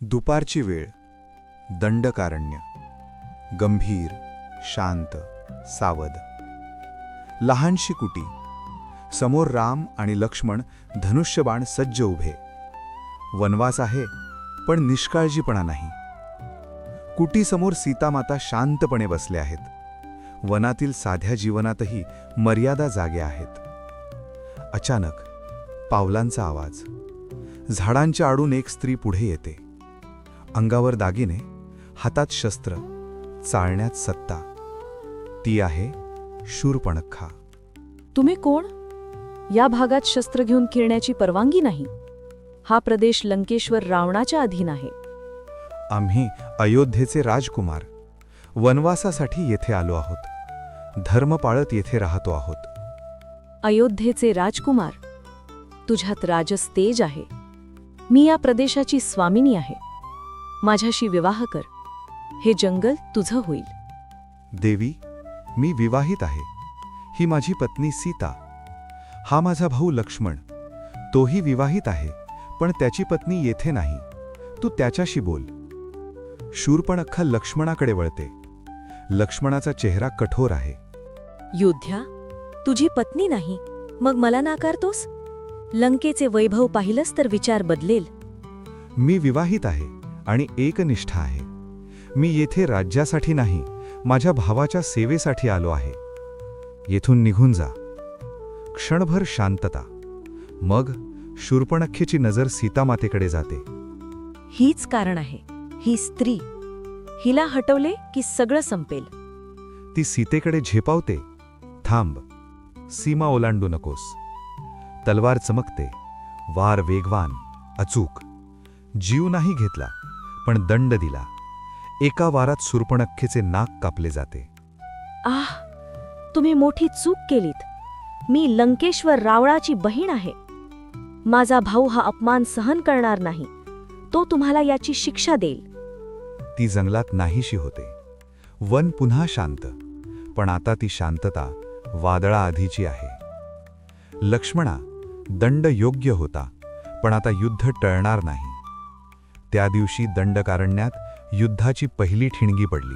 दुपारची वेळ, दंडकारण्य. गंभीर, शांत, सावध. लहानशी कुटी. समोर राम आणि लक्ष्मण धनुष्यबाण सज्ज उभे. वनवास आहे, पण निष्काळजीपणा नाही. कुटीसमोर सीतामाता शांतपणे बसल्या आहेत. वनातील साध्या जीवनातही मर्यादा जाग्या आहेत. अचानक पावलांचा आवाज. झाडांच्या आडून एक स्त्री पुढे येते. अंगावर दागिने, हातात शस्त्र, चालण्यात सत्ता. ती आहे शूर्पणखा. तुम्ही कोण? या भागात शस्त्र घेऊन फिरण्याची परवानगी नाही. हा प्रदेश लंकेश्वर रावणाच्या अधीन आहे. आम्ही अयोध्येचे राजकुमार वनवासासाठी येथे आलो आहोत. धर्म पाळत येथे राहतो आहोत. अयोध्येचे राजकुमार, तुझ्यात राजस तेज आहे. मी या प्रदेशाची स्वामिनी आहे. माझ्याशी विवाह कर. हे जंगल तुझं होईल. देवी, मी विवाहित आहे. ही माझी पत्नी सीता. हा माझा भाऊ लक्ष्मण. तोही विवाहित आहे, पण त्याची पत्नी येथे नाही. तू त्याच्याशी बोल. शूर्पणखा लक्ष्मणाकडे वळते. लक्ष्मणाचा चेहरा कठोर आहे. योद्ध्या, तुझी पत्नी नाही, मग मला नाकारतोस? लंकेचे वैभव पाहिलंस तर विचार बदलेल. मी विवाहित आहे आणि एकनिष्ठ आहे. मी येथे राज्यासाठी नाही, माझ्या भावाच्या सेवेसाठी आलो आहे. येथून निघून जा. क्षणभर शांतता. मग शूर्पणखेची नजर सीतामातेकडे जाते. हीच कारण आहे. ही स्त्री. हिला हटवले की सगळं संपेल. ती सीतेकडे झेपावते. थांब. सीमा ओलांडू नकोस. तलवार चमकते. वार वेगवान, अचूक. जीव नाही घेतला, पण दंड दिला. एका वारात शूर्पणखेचे नाक कापले जाते. आह, तुम्ही मोठी चूक केलीत. मी लंकेश्वर रावणाची बहीण आहे. माझा भाऊ हा अपमान सहन करणार नाही. तो तुम्हाला याची शिक्षा देईल. ती जंगलात नाहीशी होते. वन पुन्हा शांत, पण आता ती शांतता वादळाआधीची आहे. लक्ष्मणा, दंड योग्य होता, पण आता युद्ध टळणार नाही. त्या दिवशी दंडकारण्यात युद्धाची पहिली ठिणगी पडली.